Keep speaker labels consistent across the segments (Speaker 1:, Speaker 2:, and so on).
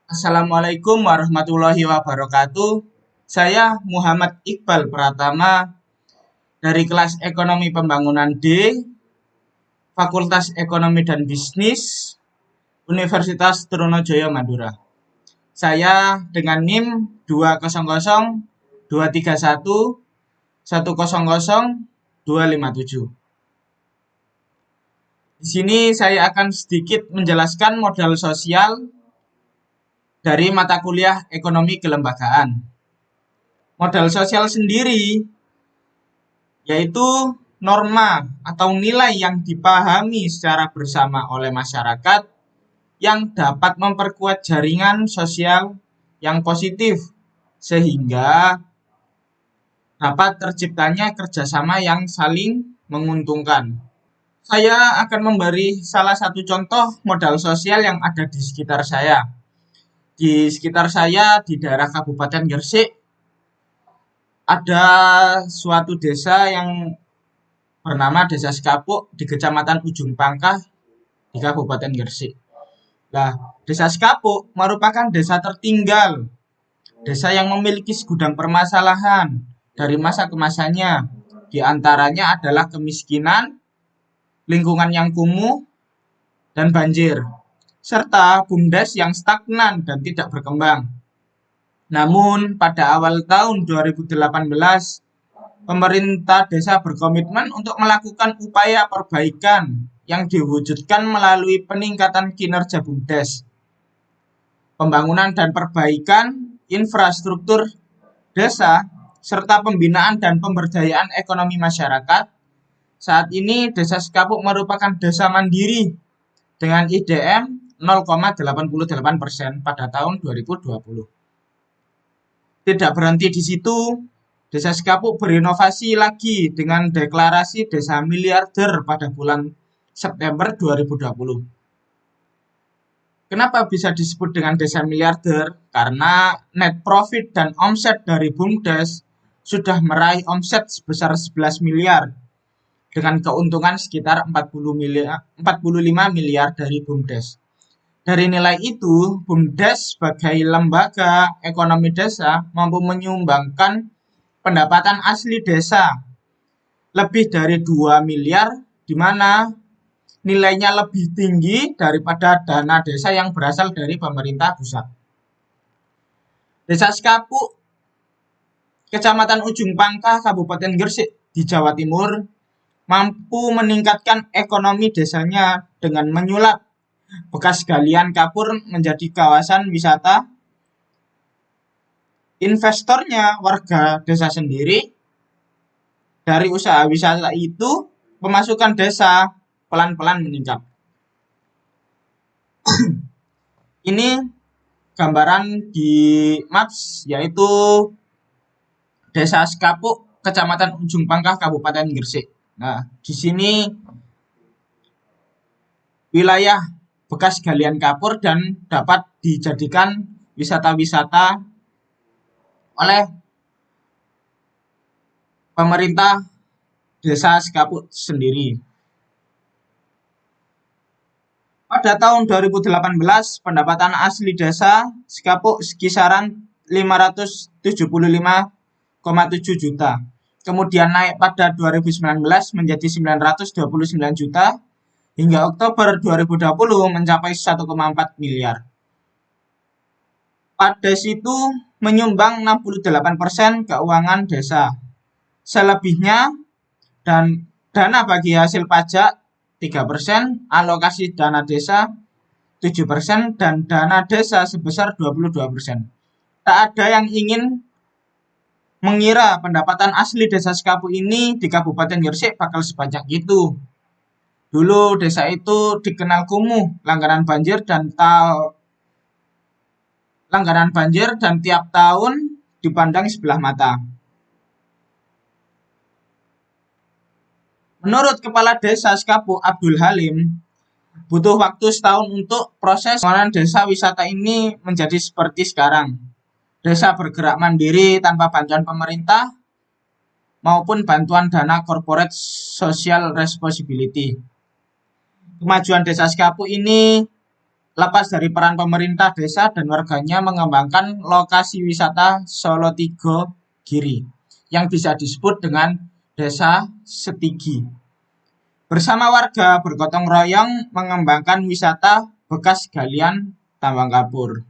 Speaker 1: Assalamualaikum warahmatullahi wabarakatuh. Saya Muhammad Iqbal Pratama dari kelas Ekonomi Pembangunan D, Fakultas Ekonomi dan Bisnis, Universitas Trunojoyo Madura. Saya dengan NIM 200 231 100 257. Di sini saya akan sedikit menjelaskan modal sosial dari mata kuliah Ekonomi Kelembagaan. Modal sosial sendiri yaitu norma atau nilai yang dipahami secara bersama oleh masyarakat yang dapat memperkuat jaringan sosial yang positif sehingga dapat terciptanya kerjasama yang saling menguntungkan. Saya akan memberi salah satu contoh modal sosial yang ada di sekitar saya. Di sekitar saya di daerah Kabupaten Gresik ada suatu desa yang bernama Desa Sekapuk di Kecamatan Ujung Pangkah di Kabupaten Gresik. Nah, Desa Sekapuk merupakan desa tertinggal, desa yang memiliki segudang permasalahan dari masa ke masanya. Di antaranya adalah kemiskinan, lingkungan yang kumuh, dan banjir, serta BUMDes yang stagnan dan tidak berkembang. Namun, pada awal tahun 2018, pemerintah desa berkomitmen untuk melakukan upaya perbaikan yang diwujudkan melalui peningkatan kinerja BUMDes, pembangunan dan perbaikan infrastruktur desa, serta pembinaan dan pemberdayaan ekonomi masyarakat. Saat ini Desa Sekapuk merupakan desa mandiri dengan IDM 0,88% pada tahun 2020. Tidak berhenti di situ, Desa Sekapuk berinovasi lagi dengan deklarasi desa miliarder pada bulan September 2020. Kenapa bisa disebut dengan desa miliarder? Karena net profit dan omset dari BUMDes sudah meraih omset sebesar 11 miliar dengan keuntungan sekitar 45 miliar dari BUMDes. Dari nilai itu, BUMDes sebagai lembaga ekonomi desa mampu menyumbangkan pendapatan asli desa lebih dari 2 miliar, di mana nilainya lebih tinggi daripada dana desa yang berasal dari pemerintah pusat. Desa Sekapuk, Kecamatan Ujung Pangkah, Kabupaten Gresik di Jawa Timur, mampu meningkatkan ekonomi desanya dengan menyulap bekas galian kapur menjadi kawasan wisata. Investornya warga desa sendiri. Dari usaha wisata itu, pemasukan desa pelan-pelan meningkat. Ini gambaran di maps, yaitu Desa Sekapuk, Kecamatan Ujung Pangkah, Kabupaten Gresik. Nah, di sini wilayah bekas galian kapur dan dapat dijadikan wisata-wisata oleh pemerintah Desa Sekapuk sendiri. Pada tahun 2018, pendapatan asli desa Sekapuk kisaran 575,7 juta. Kemudian naik pada 2019 menjadi 929 juta. Hingga Oktober 2020 mencapai 1,4 miliar. Pades itu menyumbang 68% keuangan desa. Selebihnya dan dana bagi hasil pajak 3%, alokasi dana desa 7%, dan dana desa sebesar 22%. Tak ada yang ingin mengira pendapatan asli Desa Sekapuk ini di Kabupaten Gresik bakal sebanyak itu. Dulu desa itu dikenal kumuh, langganan banjir dan tiap tahun dipandang sebelah mata. Menurut Kepala Desa Sekapuk Abdul Halim, butuh waktu setahun untuk proses pembangunan desa wisata ini menjadi seperti sekarang. Desa bergerak mandiri tanpa bantuan pemerintah maupun bantuan dana corporate social responsibility. Kemajuan Desa Sekapuk ini lepas dari peran pemerintah desa dan warganya mengembangkan lokasi wisata Solo Tigo Giri yang bisa disebut dengan Desa Setigi. Bersama warga bergotong royong mengembangkan wisata bekas galian tambang kapur.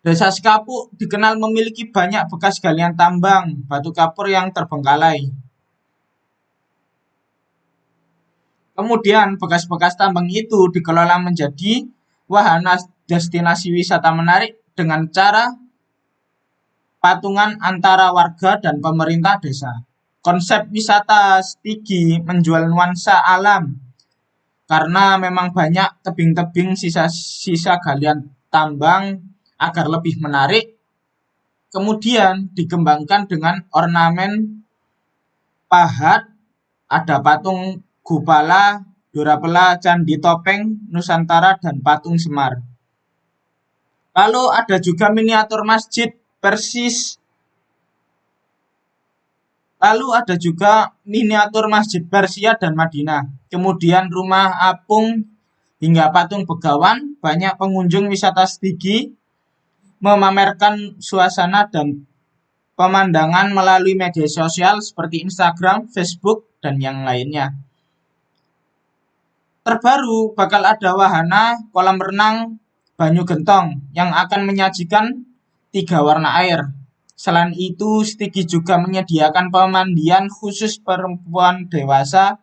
Speaker 1: Desa Sekapuk dikenal memiliki banyak bekas galian tambang batu kapur yang terbengkalai. Kemudian bekas-bekas tambang itu dikelola menjadi wahana destinasi wisata menarik dengan cara patungan antara warga dan pemerintah desa. Konsep wisata Setigi menjual nuansa alam karena memang banyak tebing-tebing sisa-sisa galian tambang agar lebih menarik. Kemudian dikembangkan dengan ornamen pahat, ada patung Gupala, Durapela, Candi Topeng, Nusantara, dan patung Semar. Lalu ada juga miniatur masjid Persis. Lalu ada juga miniatur masjid Persia dan Madinah. Kemudian rumah apung hingga patung Begawan. Banyak pengunjung wisata Setigi memamerkan suasana dan pemandangan melalui media sosial seperti Instagram, Facebook, dan yang lainnya. Terbaru bakal ada wahana kolam renang Banyu Gentong yang akan menyajikan 3 warna air. Selain itu, Setigi juga menyediakan pemandian khusus perempuan dewasa,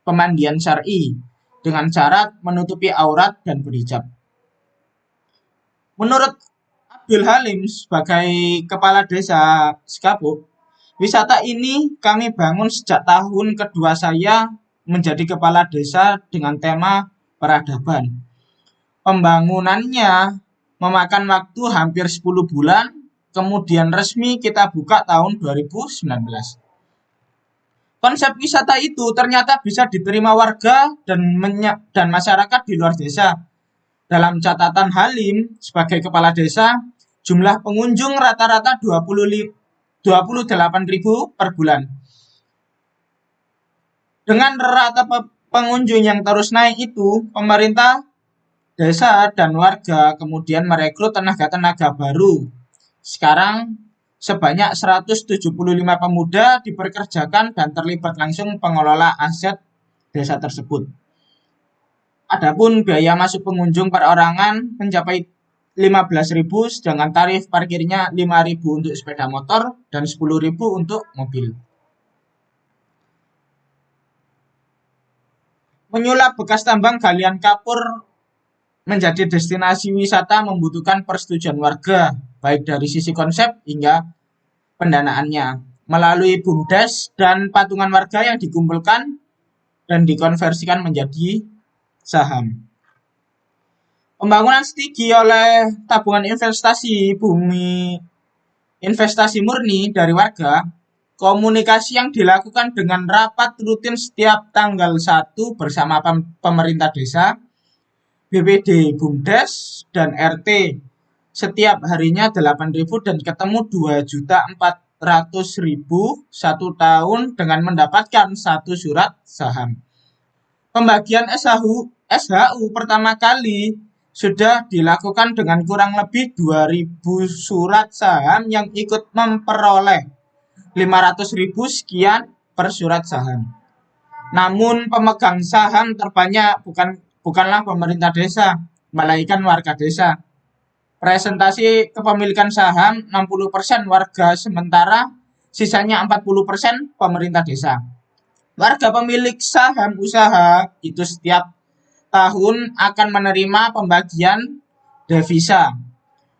Speaker 1: pemandian syar'i, dengan syarat menutupi aurat dan berhijab. Menurut Abdul Halim sebagai kepala desa Sekapuk, wisata ini kami bangun sejak tahun kedua saya menjadi kepala desa dengan tema peradaban. Pembangunannya memakan waktu hampir 10 bulan, kemudian resmi kita buka tahun 2019. Konsep wisata itu ternyata bisa diterima warga dan masyarakat di luar desa. Dalam catatan Halim sebagai kepala desa, jumlah pengunjung rata-rata 28.000 per bulan. Dengan rata pengunjung yang terus naik itu, pemerintah desa dan warga kemudian merekrut tenaga-tenaga baru. Sekarang sebanyak 175 pemuda diperkerjakan dan terlibat langsung pengelola aset desa tersebut. Adapun biaya masuk pengunjung perorangan mencapai 15.000, sedangkan tarif parkirnya 5.000 untuk sepeda motor dan 10.000 untuk mobil. Menyulap bekas tambang galian kapur menjadi destinasi wisata membutuhkan persetujuan warga, baik dari sisi konsep hingga pendanaannya, melalui BUMDes dan patungan warga yang dikumpulkan dan dikonversikan menjadi saham. Pembangunan Setigi oleh tabungan investasi murni dari warga, komunikasi yang dilakukan dengan rapat rutin setiap tanggal 1 bersama pemerintah desa, BPD, BUMDes, dan RT. Setiap harinya 8.000 dan ketemu 2.400.000 satu tahun dengan mendapatkan 1 surat saham. Pembagian SHU pertama kali sudah dilakukan dengan kurang lebih 2.000 surat saham yang ikut memperoleh 500.000 sekian per surat saham. Namun pemegang saham terbanyak bukanlah pemerintah desa, melainkan warga desa. Presentasi kepemilikan saham 60% warga, sementara sisanya 40% pemerintah desa. Warga pemilik saham usaha itu setiap tahun akan menerima pembagian devisa.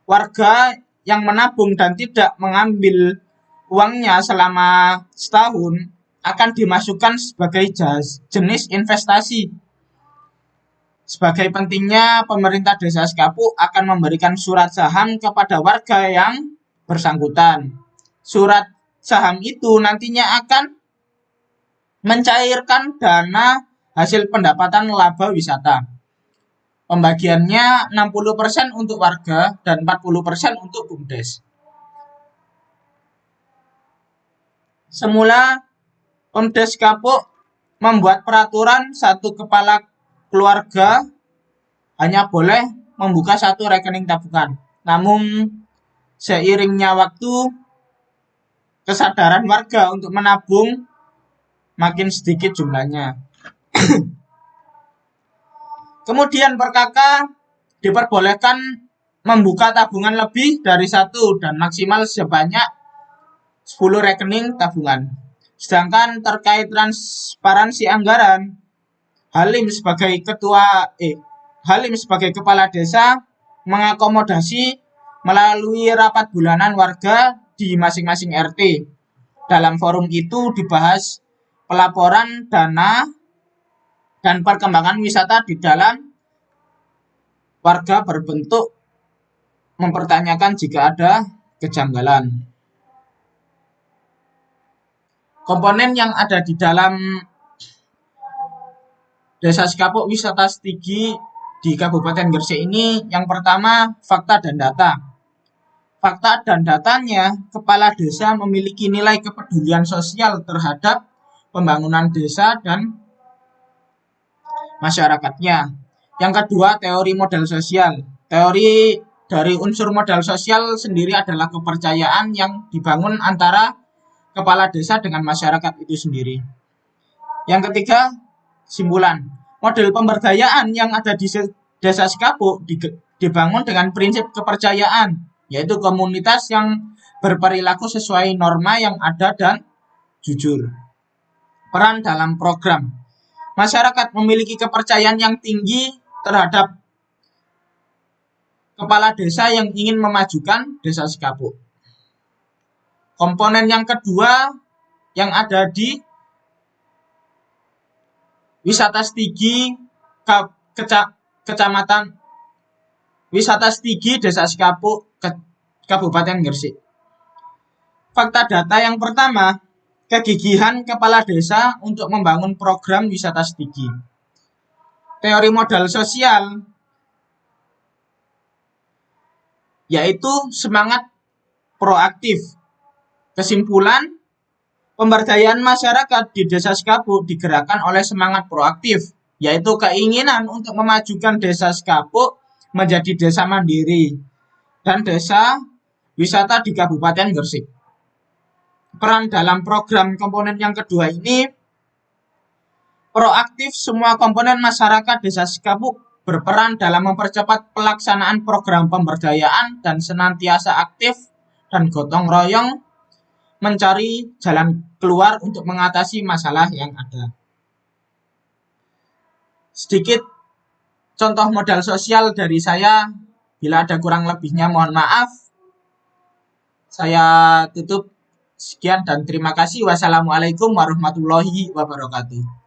Speaker 1: Warga yang menabung dan tidak mengambil uangnya selama setahun akan dimasukkan sebagai jenis investasi. Sebagai pentingnya, pemerintah desa Sekapuk akan memberikan surat saham kepada warga yang bersangkutan. Surat saham itu nantinya akan mencairkan dana hasil pendapatan laba wisata. Pembagiannya 60% untuk warga dan 40% untuk BUMDes. Semula Pemdes Sekapuk membuat peraturan 1 kepala keluarga hanya boleh membuka satu rekening tabungan. Namun seiringnya waktu, kesadaran warga untuk menabung makin sedikit jumlahnya. Kemudian per kakak diperbolehkan membuka tabungan lebih dari satu dan maksimal sebanyak 10 rekening tabungan. Sedangkan terkait transparansi anggaran, Halim sebagai kepala desa mengakomodasi melalui rapat bulanan warga di masing-masing RT. Dalam forum itu dibahas pelaporan dana dan perkembangan wisata di dalam warga berbentuk mempertanyakan jika ada kejanggalan. Komponen yang ada di dalam Desa Sekapuk Wisata Stigi di Kabupaten Gresik ini yang pertama fakta dan data. Fakta dan datanya, kepala desa memiliki nilai kepedulian sosial terhadap pembangunan desa dan masyarakatnya. Yang kedua, teori modal sosial. Teori dari unsur modal sosial sendiri adalah kepercayaan yang dibangun antara kepala desa dengan masyarakat itu sendiri. Yang ketiga, simpulan. Model pemberdayaan yang ada di Desa Sekapuk dibangun dengan prinsip kepercayaan, yaitu komunitas yang berperilaku sesuai norma yang ada dan jujur. Peran dalam program. Masyarakat memiliki kepercayaan yang tinggi terhadap kepala desa yang ingin memajukan Desa Sekapuk. Komponen yang kedua yang ada di Wisata Stigi Kecamatan Wisata Stigi Desa Sekapuk Kabupaten Gresik. Fakta data yang pertama, kegigihan kepala desa untuk membangun program wisata Stigi. Teori modal sosial yaitu semangat proaktif. Kesimpulan, pemberdayaan masyarakat di Desa Sekapuk digerakkan oleh semangat proaktif, yaitu keinginan untuk memajukan Desa Sekapuk menjadi desa mandiri dan desa wisata di Kabupaten Gresik. Peran dalam program komponen yang kedua ini, proaktif semua komponen masyarakat Desa Sekapuk berperan dalam mempercepat pelaksanaan program pemberdayaan dan senantiasa aktif dan gotong royong mencari jalan keluar untuk mengatasi masalah yang ada. Sedikit contoh modal sosial dari saya, bila ada kurang lebihnya mohon maaf. Saya tutup, sekian dan terima kasih. Wassalamualaikum warahmatullahi wabarakatuh.